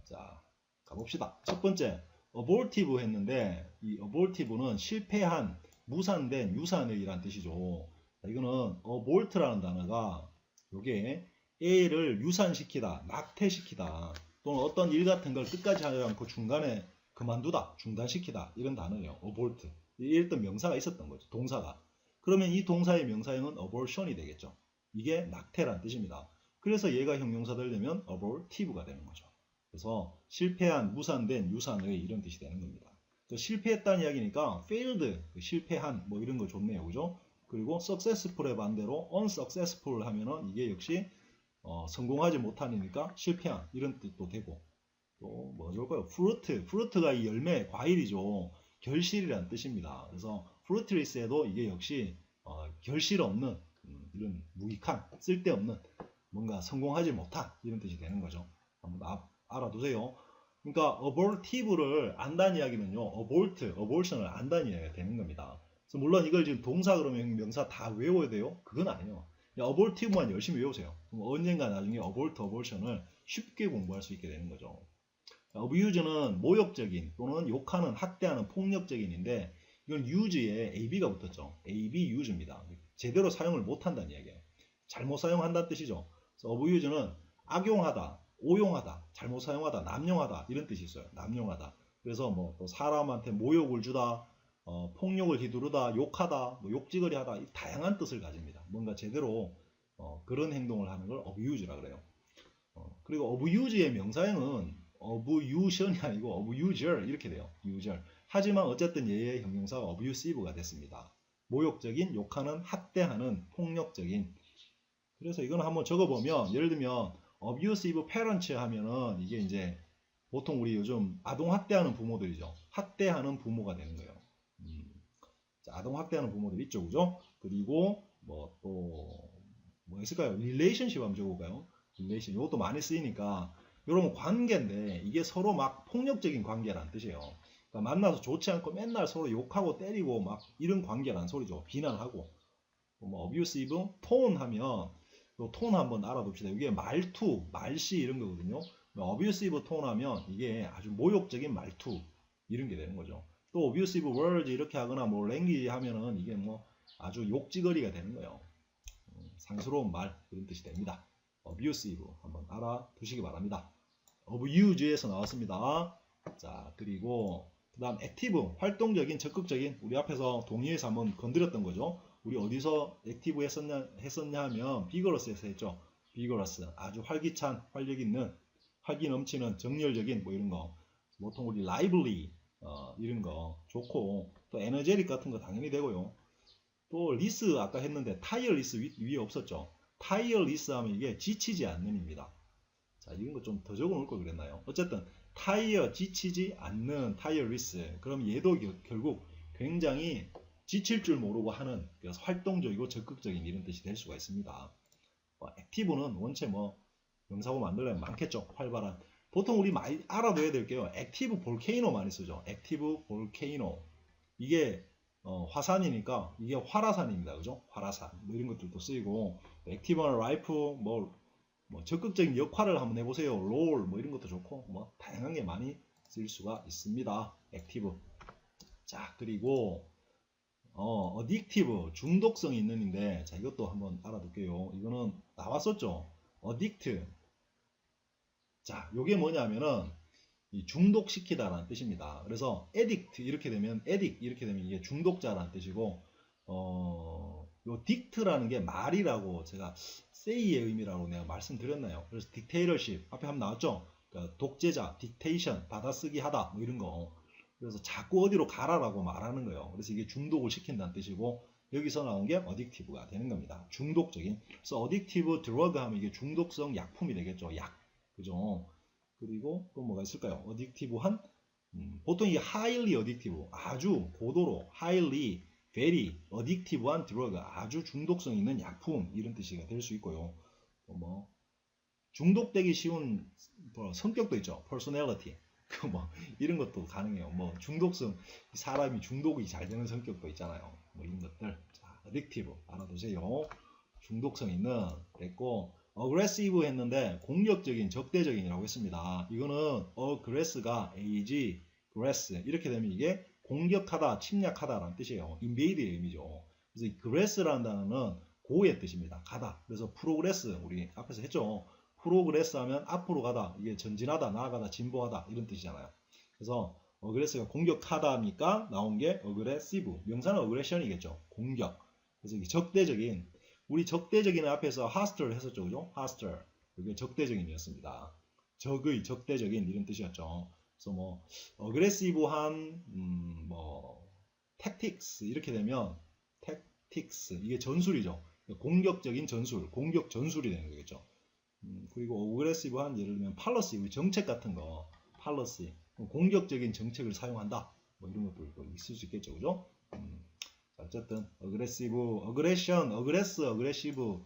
자, 가봅시다. 첫 번째, abortive 했는데 이 abortive는 실패한, 무산된, 유산의란 뜻이죠. 자, 이거는 abort라는 단어가 요게 A를 유산시키다, 낙태시키다, 또는 어떤 일 같은 걸 끝까지 하지 않고 중간에 그만두다, 중단시키다 이런 단어예요. abort. 이랬던 명사가 있었던 거죠. 동사가. 그러면 이 동사의 명사형은 abortion이 되겠죠. 이게 낙태란 뜻입니다. 그래서 얘가 형용사 되려면 abortive가 되는 거죠. 그래서 실패한, 무산된, 유산의 이런 뜻이 되는 겁니다. 실패했다는 이야기니까 failed, 실패한 뭐 이런 거 좋네요. 그죠? 그리고 successful의 반대로 unsuccessful 하면은 이게 역시 성공하지 못하니까 실패한 이런 뜻도 되고, 또 뭐 좋을까요? fruit가 이 열매, 과일이죠. 결실이란 뜻입니다. 그래서 fruitless에도 이게 역시 결실 없는 이런 무익한, 쓸데없는, 뭔가 성공하지 못한 이런 뜻이 되는 거죠. 한번 알아두세요. 그러니까 abortive를 안다는 이야기는요, abortion을 안다는 이야기가 되는 겁니다. 그래서 물론 이걸 지금 동사 그러면 명사 다 외워야 돼요? 그건 아니에요. abortive만 열심히 외우세요. 그럼 언젠가 나중에 abortion을 쉽게 공부할 수 있게 되는 거죠. abuse는 모욕적인 또는 욕하는, 학대하는, 폭력적인인데 이건 use에 ab가 붙었죠. ab use입니다. 제대로 사용을 못한다는 이야기예요. 잘못 사용한다는 뜻이죠. 그래서 abuse는 악용하다, 오용하다, 잘못 사용하다, 남용하다 이런 뜻이 있어요. 남용하다. 그래서 뭐 또 사람한테 모욕을 주다, 폭력을 휘두르다, 욕하다, 뭐 욕지거리하다, 다양한 뜻을 가집니다. 뭔가 제대로 그런 행동을 하는 걸 abuse라 그래요. 그리고 abuse의 명사형은 abusion이 아니고 abuser 이렇게 돼요. user. 하지만 어쨌든 얘의 형용사가 abusive가 됐습니다. 모욕적인, 욕하는, 학대하는, 폭력적인. 그래서 이거는 한번 적어보면, 예를 들면 abusive parents 하면은 이게 이제 보통 우리 요즘 아동 학대하는 부모들이죠. 학대하는 부모가 되는 거예요. 자, 아동 학대하는 부모들 있죠, 그죠? 그리고 뭐 또 뭐 있을까요? relationship 한번 적어볼까요? relation. 이것도 많이 쓰이니까. 여러분 관계인데 이게 서로 막 폭력적인 관계란 뜻이에요. 그러니까 만나서 좋지 않고 맨날 서로 욕하고 때리고 막 이런 관계란 소리죠. 비난하고. 뭐 abusive, tone 하면 톤 한번 알아둡시다. 이게 말투, 말씨 이런 거거든요. abusive tone 하면 이게 아주 모욕적인 말투 이런 게 되는 거죠. 또 abusive words 이렇게 하거나 뭐 language 하면은 이게 뭐 아주 욕지거리가 되는 거예요. 상스러운 말 이런 뜻이 됩니다. abusive 한번 알아두시기 바랍니다. abuse에서 나왔습니다. 자, 그리고 그 다음 active, 활동적인, 적극적인. 우리 앞에서 동의에서 한번 건드렸던 거죠. 우리 어디서 액티브 했었냐 하면 vigorous에서 했죠. vigorous, 아주 활기찬, 활력 있는, 활기 넘치는, 정열적인 뭐 이런 거. 보통 우리 lively 이런 거 좋고, 또 energetic 같은 거 당연히 되고요. 또 less 아까 했는데 tireless 위에 없었죠. tireless 하면 이게 지치지 않는입니다. 자, 이런 거 좀 더 적어놓을 걸 그랬나요? 어쨌든 tire, 지치지 않는, tireless. 그럼 얘도 결국 굉장히 지칠 줄 모르고 하는, 그래서 활동적이고 적극적인 이런 뜻이 될 수가 있습니다. 액티브는 원체 뭐 명사고 만들려면 많겠죠. 활발한. 보통 우리 많이 알아둬야 될게요. 액티브 볼케이노 많이 쓰죠. 액티브 볼케이노. 이게 화산이니까 이게 활화산입니다. 그죠? 활화산. 뭐 이런 것들도 쓰이고, 액티브한 라이프 뭐 적극적인 역할을 한번 해보세요. 롤 뭐 이런 것도 좋고, 뭐 다양한 게 많이 쓸 수가 있습니다. 액티브. 자, 그리고 addictive, 중독성이 있는인데, 자, 이것도 한번 알아둘게요. 이거는 나왔었죠. addict. 자, 요게 뭐냐면은 이 중독시키다라는 뜻입니다. 그래서 addict 이렇게 되면 이게 중독자라는 뜻이고, 요 dict라는 게 말이라고 제가 say의 의미라고 내가 말씀드렸나요? 그래서 dictatorship 앞에 한번 나왔죠. 그러니까 독재자, dictation 받아쓰기 하다 뭐 이런 거. 그래서 자꾸 어디로 가라라고 말하는 거예요. 그래서 이게 중독을 시킨다는 뜻이고, 여기서 나온 게 addictive가 되는 겁니다. 중독적인. 그래서 addictive drug 하면 이게 중독성 약품이 되겠죠. 약. 그죠? 그리고 또 뭐가 있을까요? addictive한 보통 이게 highly addictive, 아주 고도로, highly, very addictive한 drug, 아주 중독성 있는 약품 이런 뜻이 될 수 있고요. 또 뭐 중독되기 쉬운 성격도 있죠. personality. 뭐 이런 것도 가능해요. 뭐 중독성, 사람이 중독이 잘 되는 성격도 있잖아요. 뭐 이런 것들. 자, addictive 알아두세요. 중독성 있는 됐고, aggressive 했는데 공격적인, 적대적인이라고 했습니다. 이거는 aggress가 ag, aggress 이렇게 되면 이게 공격하다, 침략하다라는 뜻이에요. invade의 의미죠. 그래서 이 aggress라는 단어는 고의 뜻입니다. 가다. 그래서 progress 우리 앞에서 했죠. progress 하면 앞으로 가다, 이게 전진하다, 나아가다, 진보하다 이런 뜻이잖아요. 그래서 aggress가 공격하다니까 나온 게 aggressive. 명사는 aggression이겠죠. 공격. 그래서 이게 적대적인, 우리 적대적인 앞에서 hostile 했었죠. 그죠? hostile. 이게 적대적인이었습니다. 적의, 적대적인 이런 뜻이었죠. 그래서 뭐 aggressive한 뭐 tactics 이렇게 되면 tactics 이게 전술이죠. 공격적인 전술, 공격 전술이 되는 거겠죠. 그리고 aggressive한 예를 들면 policy, 우리 정책 같은 거, policy 공격적인 정책을 사용한다. 뭐 이런 것도 있을 수 있겠죠, 그죠? 어쨌든 aggressive, aggression, aggress, aggressive,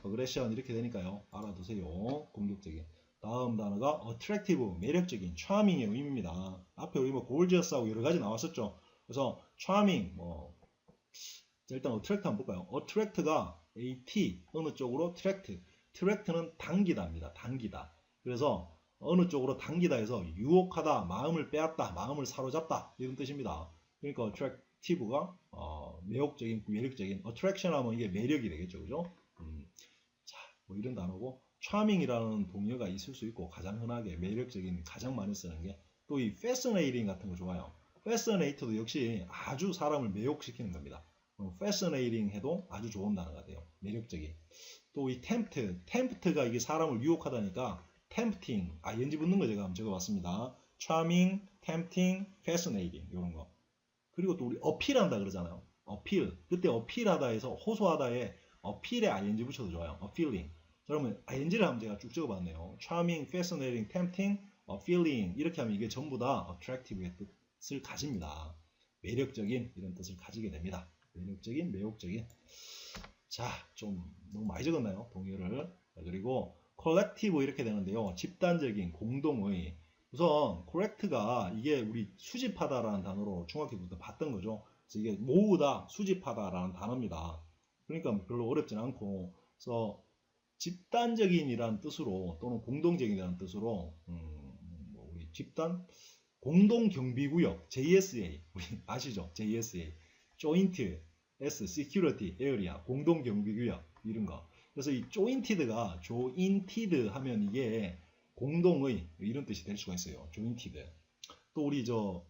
aggression 이렇게 되니까요. 알아두세요. 공격적인. 다음 단어가 attractive, 매력적인, charming의 의미입니다. 앞에 우리 뭐 gorgeous하고 여러 가지 나왔었죠. 그래서 charming, 뭐 일단 attract 한번 볼까요? attract가 at 어느 쪽으로 attract, attract는 당기다입니다. 당기다. 그래서 어느 쪽으로 당기다 해서 유혹하다, 마음을 빼앗다, 마음을 사로잡다 이런 뜻입니다. 그러니까 attractive가 매혹적인, 매력적인, attraction 하면 이게 매력이 되겠죠, 그죠? 자, 뭐 이런 단어고 charming이라는 동의어가 있을 수 있고 가장 흔하게 매력적인, 가장 많이 쓰는 게 또 이 fascinating 같은 거 좋아요. fascinate도 역시 아주 사람을 매혹시키는 겁니다. fascinating 해도 아주 좋은 단어가 돼요. 매력적인. 또 이 tempt가 이게 사람을 유혹하다니까 tempting, ing 붙는 거 제가 한번 적어봤습니다. charming, tempting, fascinating 이런 거. 그리고 또 우리 어필한다 그러잖아요. 어필. 그때 어필하다 해서 호소하다에 어필에 ing 붙여도 좋아요. appealing. 그러면 ing를 한번 제가 쭉 적어봤네요. charming, fascinating, tempting, appealing 이렇게 하면 이게 전부 다 attractive의 뜻을 가집니다. 매력적인 이런 뜻을 가지게 됩니다. 매력적인, 매혹적인. 자, 좀 너무 많이 적었나요? 동의어를. 그리고 collective 이렇게 되는데요. 집단적인, 공동의. 우선 correct가 이게 우리 수집하다라는 단어로 중학교부터 봤던 거죠. 그래서 이게 모으다, 수집하다라는 단어입니다. 그러니까 별로 어렵진 않고, 그래서 집단적인이라는 뜻으로 또는 공동적인이라는 뜻으로 뭐 우리 집단 공동경비구역 JSA 우리 아시죠? JSA Joint S Security Area 공동경비구역 이런 거. 그래서 이 jointed가 jointed 하면 이게 공동의 이런 뜻이 될 수가 있어요. jointed. 또 우리 저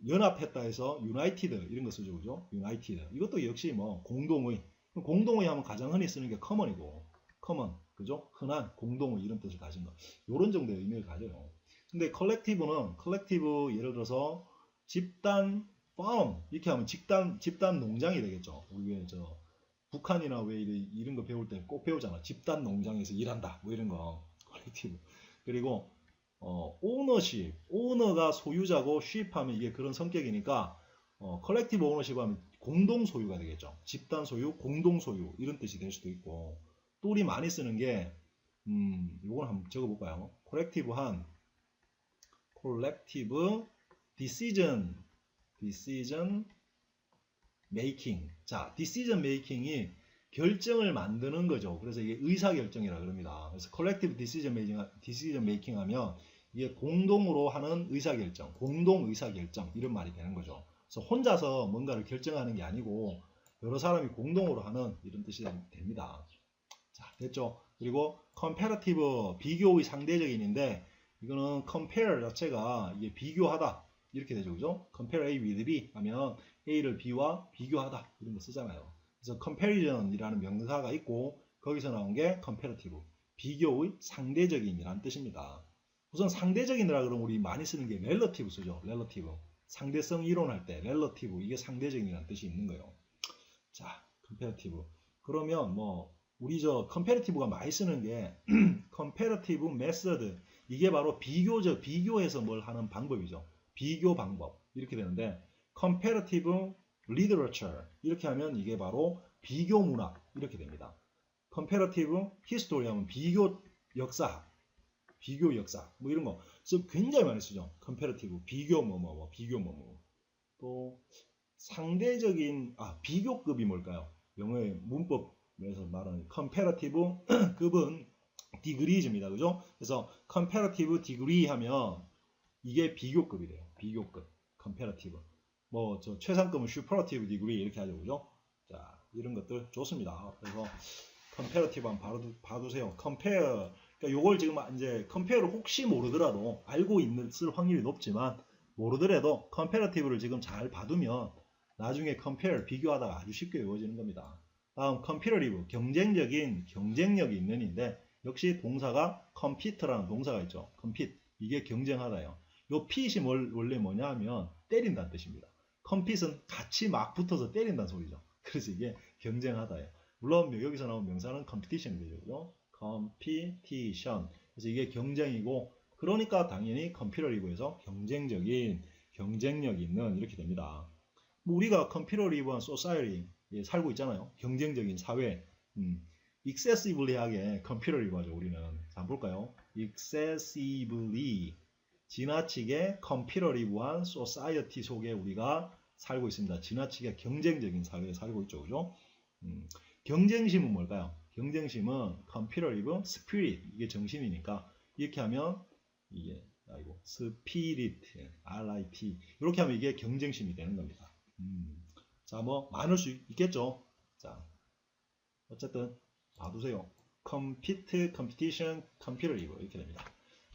연합했다 해서 united 이런 거 쓰죠, 그죠? united. 이것도 역시 뭐 공동의. 공동의 하면 가장 흔히 쓰는 게 common이고, common, 그죠? 흔한 공동의 이런 뜻을 가진 거. 요런 정도의 의미를 가져요. 근데 collective는 collective 예를 들어서 집단 farm 이렇게 하면 집단 농장이 되겠죠. 우리 왜 저 북한이나 왜 이런 거 배울 때 꼭 배우잖아. 집단 농장에서 일한다. 뭐 이런 거. collective. 그리고 ownership. owner가 소유자고 sheep 하면 이게 그런 성격이니까 collective ownership 하면 공동 소유가 되겠죠. 집단 소유, 공동 소유 이런 뜻이 될 수도 있고. 또 우리 많이 쓰는 게 요걸 한번 적어 볼까요? collective decision making. 자, decision making이 결정을 만드는 거죠. 그래서 이게 의사결정이라 그럽니다. 그래서 collective decision making 하면 이게 공동으로 하는 의사결정, 공동 의사결정 이런 말이 되는 거죠. 그래서 혼자서 뭔가를 결정하는 게 아니고 여러 사람이 공동으로 하는 이런 뜻이 됩니다. 자, 됐죠? 그리고 comparative, 비교의 상대적인인데 이거는 compare 자체가 이게 비교하다 이렇게 되죠, 그죠? compare A with B 하면 A를 B와 비교하다 이런 거 쓰잖아요. 그래서 comparison이라는 명사가 있고 거기서 나온 게 comparative, 비교의 상대적인이라는 뜻입니다. 우선 상대적인이라 그러면 우리 많이 쓰는 게 relative 쓰죠, relative. 상대성 이론할 때 relative 이게 상대적인이라는 뜻이 있는 거예요. 자, comparative. 그러면 뭐 우리 저 comparative가 많이 쓰는 게 comparative method 이게 바로 비교해서 뭘 하는 방법이죠. 비교 방법 이렇게 되는데 comparative literature 이렇게 하면 이게 바로 비교 문학 이렇게 됩니다. comparative history 하면 비교 역사 뭐 이런 거 그래서 굉장히 많이 쓰죠. comparative 비교 비교 또 상대적인 비교급이 뭘까요? 영어의 문법에서 말하는 comparative 급은 degrees입니다. 그죠? 그래서 comparative degree 하면 이게 비교급이 돼요. 비교급, comparative. 뭐 저 최상급은 superlative degree 이렇게 하죠, 그죠? 자, 이런 것들 좋습니다. 그래서 comparative 한번 봐두세요. compare, 그러니까 요걸 지금 이제 compare를 혹시 모르더라도 알고 쓸 확률이 높지만 모르더라도 comparative를 지금 잘 봐두면 나중에 compare 비교하다가 아주 쉽게 외워지는 겁니다. 다음 competitive, 경쟁적인 경쟁력이 있는인데 역시 동사가 compete라는 동사가 있죠. compete, 이게 경쟁하다요. 요 pit이 원래 뭐냐 하면 때린다는 뜻입니다. compete는 같이 막 붙어서 때린다는 소리죠. 그래서 이게 경쟁하다예요. 물론 여기서 나온 명사는 competition이 되죠. 그죠? competition. 그래서 이게 경쟁이고, 그러니까 당연히 competitive에서 경쟁적인, 경쟁력 있는 이렇게 됩니다. 뭐 우리가 competitive한 society 살고 있잖아요. 경쟁적인 사회. excessively하게 competitive하죠. 우리는. 자, 한번 볼까요? excessively, 지나치게 competitive한 society 속에 우리가 살고 있습니다. 지나치게 경쟁적인 사회에 살고 있죠. 그죠? 경쟁심은 뭘까요? 경쟁심은 competitive spirit, 이게 정신이니까 이렇게 하면 이게 spirit, RIT 이렇게 하면 이게 경쟁심이 되는 겁니다. 자, 뭐 많을 수 있겠죠. 자, 어쨌든 봐두세요. compete, competition, competitive 이렇게 됩니다.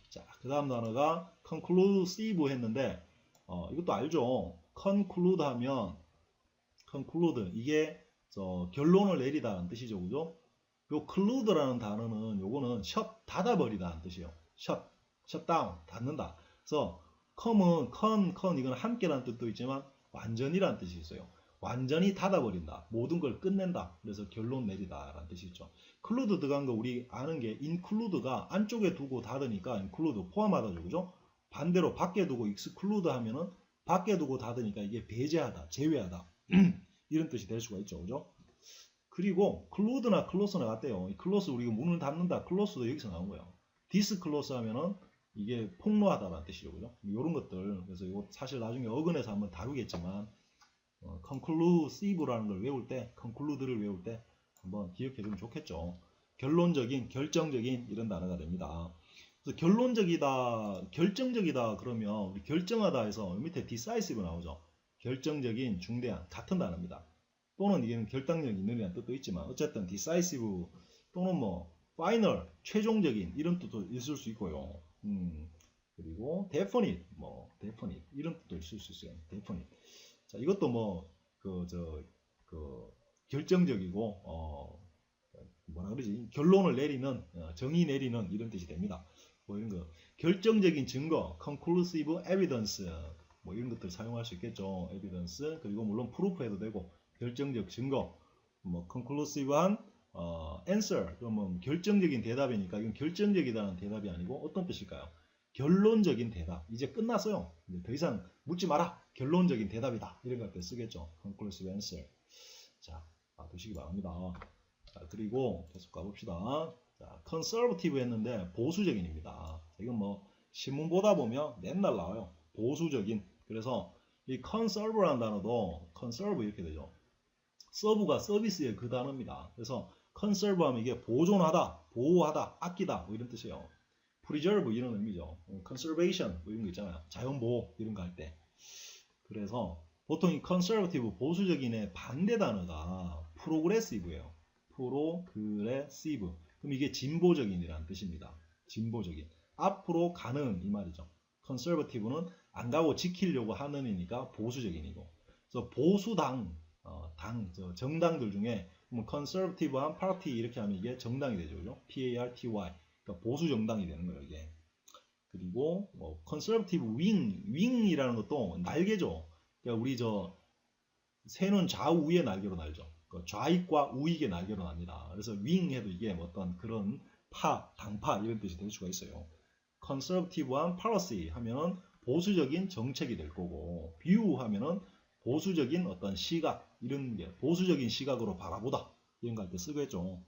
자, 그 다음 단어가 conclusive 했는데 이것도 알죠. conclude 하면 conclude, 이게 결론을 내리다는 뜻이죠. 그죠? 요 conclude라는 단어는 요거는 shut, 닫아버리다는 뜻이에요. shut, shutdown, 닫는다. 그래서 come은 con 이건 함께라는 뜻도 있지만 완전이라는 뜻이 있어요. 완전히 닫아버린다. 모든 걸 끝낸다. 그래서 결론 내리다 라는 뜻이 있죠. include 들어간 거 우리 아는 게 include가 안쪽에 두고 닫으니까 include 포함하다죠. 그죠? 반대로 밖에 두고 exclude 하면은 밖에 두고 닫으니까 이게 배제하다, 제외하다. 이런 뜻이 될 수가 있죠. 그죠? 그리고 close나 close나 같대요. 이 close, 우리가 문을 닫는다. close도 여기서 나온 거예요. disclose 하면은 이게 폭로하다라는 뜻이죠. 그죠? 이런 것들. 그래서 이거 사실 나중에 어근에서 한번 다루겠지만 conclusive라는 걸 외울 때, conclude를 외울 때 한번 기억해 두면 좋겠죠. 결론적인, 결정적인 이런 단어가 됩니다. 그래서 결론적이다, 결정적이다 그러면 우리 결정하다 해서 밑에 decisive 나오죠. 결정적인, 중대한 같은 단어입니다. 또는 이게는 결단력 있는 이라는 뜻도 있지만 어쨌든 decisive 또는 뭐 final, 최종적인 이런 뜻도 있을 수 있고요. 그리고 definite, 뭐 definite 이런 뜻도 있을 수 있어요. definite. 자, 이것도 뭐 결정적이고 뭐라 그러지? 결론을 내리는, 정의 내리는 이런 뜻이 됩니다. 뭐 이런 거 결정적인 증거, conclusive evidence 뭐 이런 것들 사용할 수 있겠죠. evidence, 그리고 물론 proof 해도 되고 결정적 증거, 뭐 conclusive한 answer, 그러면 결정적인 대답이니까 이건 결정적이다는 대답이 아니고 어떤 뜻일까요? 결론적인 대답. 이제 끝났어요. 이제 더 이상 묻지 마라. 결론적인 대답이다. 이런 걸 때 쓰겠죠. conclusive answer. 자, 봐두시기 바랍니다. 자, 그리고 계속 가봅시다. 자, conservative 했는데 보수적인입니다. 이건 뭐 신문 보다 보면 맨날 나와요. 보수적인. 그래서 이 conserve라는 단어도 conserve 이렇게 되죠. serve가 서비스의 그 단어입니다. 그래서 conserve 하면 이게 보존하다, 보호하다, 아끼다 뭐 이런 뜻이에요. preserve 이런 의미죠. conservation 뭐 이런 거 있잖아요. 자연보호 이런 거 할 때. 그래서 보통 이 conservative 보수적인의 반대 단어가 progressive예요. progressive. 그럼 이게 진보적인이라는 뜻입니다. 진보적인. 앞으로 가는 이 말이죠. conservative는 안 가고 지키려고 하는 이니까 보수적인이고. 그래서 보수당, 정당들 중에 뭐 conservative한 party 이렇게 하면 이게 정당이 되죠. 그죠? PARTY. 그러니까 보수 정당이 되는 거예요, 이게. 그리고 뭐 conservative wing이라는 것도 날개죠. 그러니까 우리 새는 좌우의 날개로 날죠. 좌익과 우익의 날개로 납니다. 그래서 wing 해도 이게 어떤 그런 당파 이런 뜻이 될 수가 있어요. conservative한 policy 하면은 보수적인 정책이 될 거고, view 하면은 보수적인 어떤 시각, 이런 게 보수적인 시각으로 바라보다 이런 거 할 때 쓰겠죠.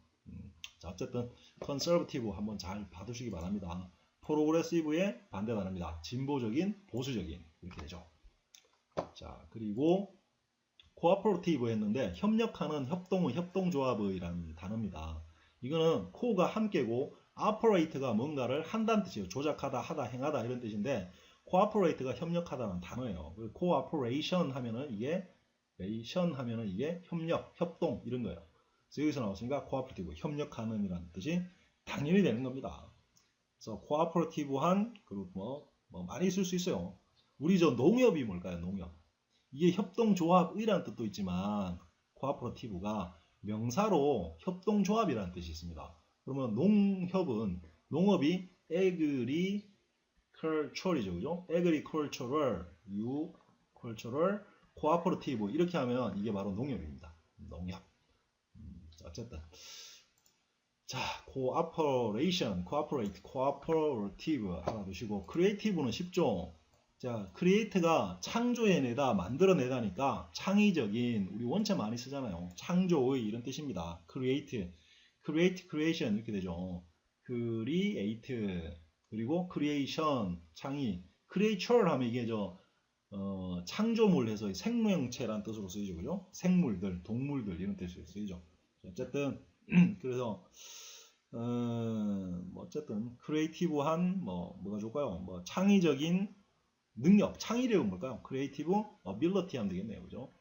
자, 어쨌든 conservative 한번 잘 봐두시기 바랍니다. progressive의 반대 단어입니다. 진보적인, 보수적인 이렇게 되죠. 자, 그리고 cooperative 했는데 협력하는, 협동의, 협동조합의라는 단어입니다. 이거는 co가 함께고 operate가 뭔가를 한다는 뜻이에요. 조작하다, 하다, 행하다 이런 뜻인데 cooperate가 협력하다는 단어예요. cooperation 하면은 이게 협력, 협동 이런 거예요. 그래서 여기서 나왔으니까 cooperative, 협력하는 이라는 뜻이 당연히 되는 겁니다. 그래서 cooperative한 그리고 뭐 많이 쓸 수 있어요. 우리 저 농협이 뭘까요? 농협. 이게 협동조합이라는 뜻도 있지만 cooperative가 명사로 협동조합이라는 뜻이 있습니다. 그러면 농업이 agriculture이죠, 그죠? agricultural, cooperative 이렇게 하면 이게 바로 농협입니다. 농협. 어쨌든 자, cooperation, cooperative 알아두시고 creative는 쉽죠. 자, create가 창조해내다, 만들어내다니까 창의적인, 우리 원체 많이 쓰잖아요. 창조의 이런 뜻입니다. create, creation 이렇게 되죠. create 그리고 creation 창의, creature 하면 이게 창조물 해서 생명체라는 뜻으로 쓰이죠, 그죠? 생물들, 동물들 이런 뜻으로 쓰이죠. 어쨌든 그래서 어쨌든 크리에이티브한 뭐가 좋을까요? 뭐 창의적인 능력, 창의력은 뭘까요? 크리에이티브 어빌리티 하면 되겠네요, 그죠?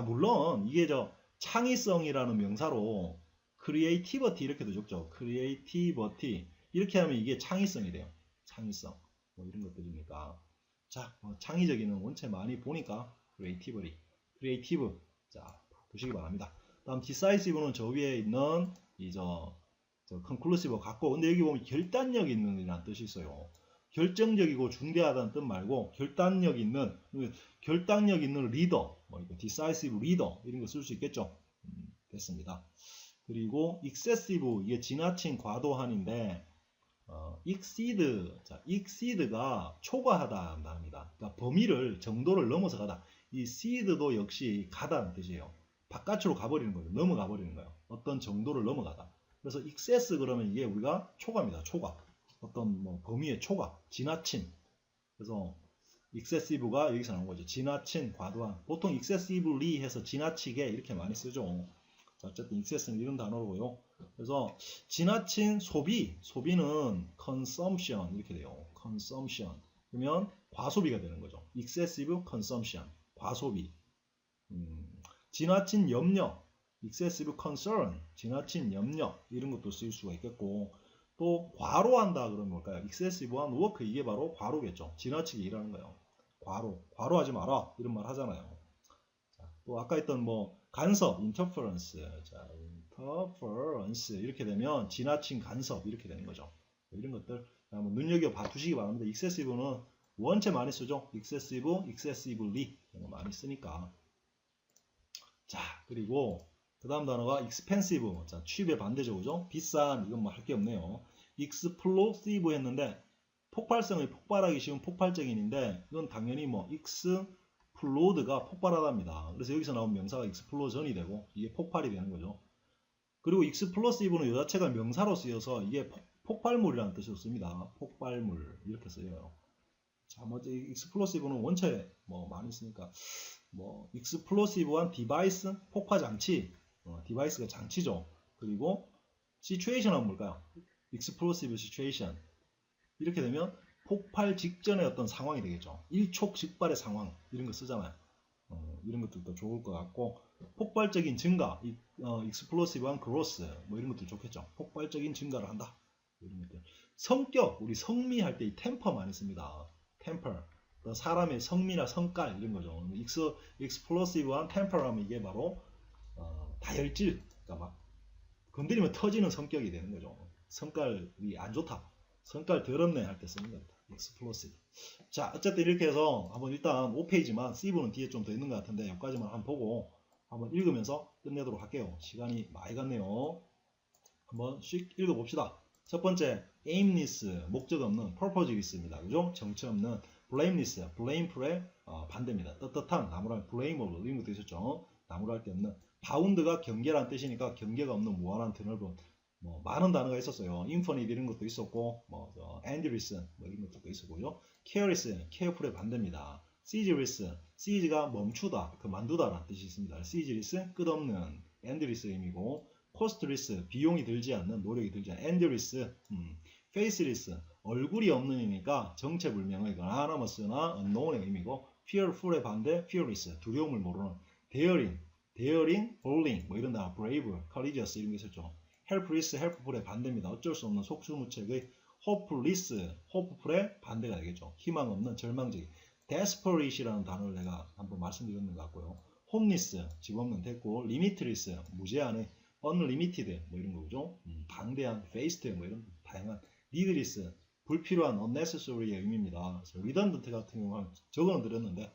물론 이게 창의성이라는 명사로 크리에이티버티 이렇게도 적죠. 크리에이티버티 이렇게 하면 이게 창의성이 돼요. 창의성 뭐 이런 것들이니까. 자, 창의적인은 원체 많이 보니까 크리에이티브 자 보시기 바랍니다. 다음 decisive는 저 위에 있는 conclusive 같고, 근데 여기 보면 결단력 있는 이라는 뜻이 있어요. 결정적이고 중대하다는 뜻 말고 결단력 있는 리더, decisive 리더 이런 거 쓸 수 있겠죠. 됐습니다. 그리고 excessive 이게 지나친 과도한인데 exceed가 초과하다 합니다. 그러니까 범위를 정도를 넘어서 가다. 이 exceed도 역시 가다는 뜻이에요. 바깥으로 가버리는 거예요. 넘어가 버리는 거예요. 어떤 정도를 넘어가다. 그래서 excess 그러면 이게 우리가 초과입니다. 초과. 어떤 범위의 초과, 지나친. 그래서 excessive가 여기서 나온 거죠. 지나친, 과도한. 보통 excessively 해서 지나치게 이렇게 많이 쓰죠. 자, 어쨌든 excess는 이런 단어로고요. 그래서 지나친 소비는 consumption 이렇게 돼요. consumption. 그러면 과소비가 되는 거죠. excessive consumption, 과소비. 지나친 염려, excessive concern, 지나친 염려 이런 것도 쓸 수가 있겠고, 또 과로한다 그러면 뭘까요? excessive한 work 이게 바로 과로겠죠. 지나치게 일하는 거예요. 과로하지 마라 이런 말 하잖아요. 자, 또 아까 했던 간섭, interference, 자, interference 이렇게 되면 지나친 간섭 이렇게 되는 거죠. 이런 것들 한번 눈여겨 봐두시기 바랍니다. excessive는 원체 많이 쓰죠. excessive, excessively 많이 쓰니까. 자, 그리고 그 다음 단어가 expensive. 자, 취입의 반대죠, 그죠? 비싼, 이건 할 게 없네요. explosive 했는데, 폭발성이 폭발하기 쉬운 폭발적인인데, 이건 당연히 explode가 폭발하답니다. 그래서 여기서 나온 명사가 explosion이 되고, 이게 폭발이 되는 거죠. 그리고 explosive는 이 자체가 명사로 쓰여서, 이게 폭발물이라는 뜻으로 씁니다. 폭발물, 이렇게 쓰여요. 자, explosive는 원체 많이 쓰니까, explosive한 디바이스, 폭파장치, 디바이스가 장치죠. 그리고 situation 하면 뭘까요? explosive situation. 이렇게 되면 폭발 직전의 어떤 상황이 되겠죠. 일촉즉발의 상황 이런 거 쓰잖아요. 이런 것들도 좋을 것 같고, 폭발적인 증가, explosive한 growth 이런 것도 좋겠죠. 폭발적인 증가를 한다. 이런 것들. 성격, 우리 성미할 때 이 temper 많이 씁니다. temper. 사람의 성미나 성깔 이런 거죠. explosive한 temper하면 이게 바로 다혈질, 그러니까 막 건드리면 터지는 성격이 되는 거죠. 성깔이 안 좋다, 성깔 더럽네 할 때 쓰는 겁니다. explosive. 자, 어쨌든 이렇게 해서 한번 일단 5페이지만 C부는 뒤에 좀 더 있는 것 같은데 여기까지만 한번 보고 한번 읽으면서 끝내도록 할게요. 시간이 많이 갔네요. 한번 씩 읽어봅시다. 첫 번째, aimless, 목적 없는, purposeless입니다. 그죠? 정체 없는. blameless, blameful의 반대입니다. 떳떳한, 나무랄, blameable 이런 것도 있었죠. 나무랄 게 없는. bound가 경계라는 뜻이니까 경계가 없는 무한한 드넓은 많은 단어가 있었어요. infinite 이런 것도 있었고 endless 이런 것도 있었고요. careless, careful의 반대입니다. ceaseless, seize가 멈추다, 그만두다라는 뜻이 있습니다. ceaseless, 끝없는, endless 의미고, costless, 비용이 들지 않는, 노력이 들지 않는, endless, faceless, 얼굴이 없는이니까 정체불명의거나 anonymous나 unknown의 의미고 fearful의 반대 fearless 두려움을 모르는 daring, bolding 뭐 이런 단어 brave, courageous 이런 게 있었죠. helpless, helpful의 반대입니다. 어쩔 수 없는 속수무책의 hopeless의 반대가 되겠죠. 희망 없는 절망적인 desperate이라는 단어를 내가 한번 말씀드렸는 것 같고요. homeless 집 없는 됐고 limitless 무제한의 unlimited 뭐 이런 거죠. 방대한 faced 뭐 이런 다양한 needless 불필요한 unnecessary의 의미입니다. redundant 같은 경우는 적어는 드렸는데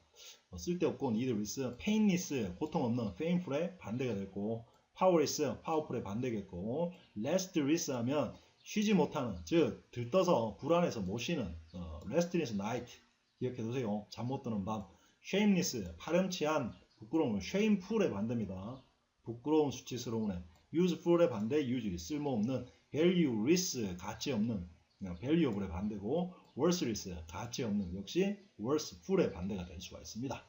쓸데없고 needless, painless 고통 없는 painful의 반대가 됐고 powerless powerful의 반대겠고 restless 하면 쉬지 못하는 즉 들떠서 불안해서 못 쉬는 restless night 기억해두세요. 잠 못 드는 밤 shameless 파렴치한 부끄러움은 shameful의 반대입니다. 부끄러운 수치스러운 애 useful의 반대 usually 쓸모없는 valueless 가치 없는 valuable의 반대고 worthless 가치 없는 역시 worthful의 반대가 될 수가 있습니다.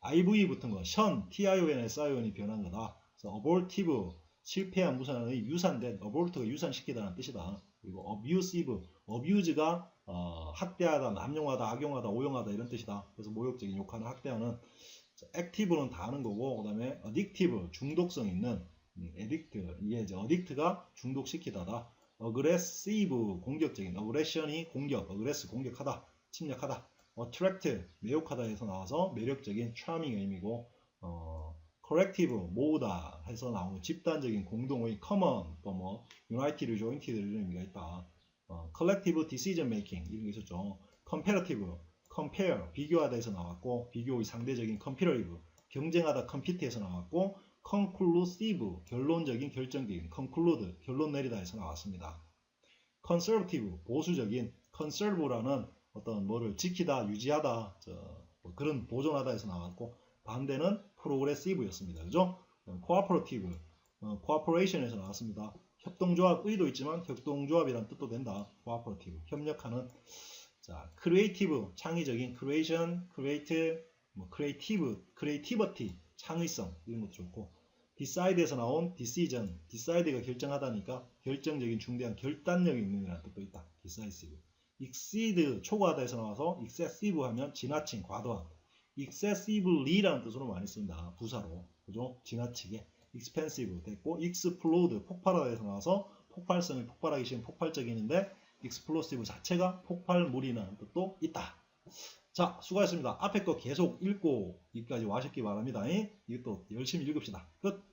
IV 붙은 거 션 tion에 sion이 변한 거다. 그래서 abortive 실패한 무산의 유산된 abort가 유산시키다는 뜻이다. 그리고 abusive abuse가 학대하다, 남용하다, 악용하다, 오용하다 이런 뜻이다. 그래서 모욕적인 욕하는 학대하는 active는 다 하는 거고 그 다음에 addictive 중독성 있는 addict 이게 이제 addict가 중독시키다다. aggressive 공격적인 aggression이 공격, aggress 공격하다, 침략하다. attract 매혹하다에서 나와서 매력적인 charming의 의미고 collective 모으다 해서 나오는 집단적인 공동의 common 또 뭐 united, jointed 이런 의미가 있다. collective decision making 이런 게 있었죠. comparative compare 비교하다 해서 나왔고 비교의 상대적인 comparative 경쟁하다 compete에서 나왔고 conclusive 결론적인 결정적인 conclude 결론 내리다 해서 나왔습니다. conservative 보수적인 conserve라는 어떤 뭐를 지키다 유지하다 뭐 그런 보존하다 해서 나왔고 반대는 progressive였습니다. 그죠? cooperative cooperation에서 나왔습니다. 협동조합 의도 있지만 협동조합이란 뜻도 된다. cooperative 협력하는 자 creative 창의적인 creation create 뭐 creative creativity 창의성 이런 것도 좋고 decide에서 나온 decision decide가 결정하다니까 결정적인 중대한 결단력이 있는 이라는 뜻도 있다. decisive exceed 초과하다에서 나와서 excessive 하면 지나친 과도한 excessively라는 뜻으로 많이 쓴다. 부사로 그죠? 지나치게 expensive 됐고 explode 폭발하다에서 나와서 폭발성이 폭발하기 쉬운 폭발적인인데 explosive 자체가 폭발물이라는 뜻도 있다. 자, 수고하셨습니다. 앞에 거 계속 읽고 여기까지 와셨기 바랍니다. 이것도 열심히 읽읍시다. 끝.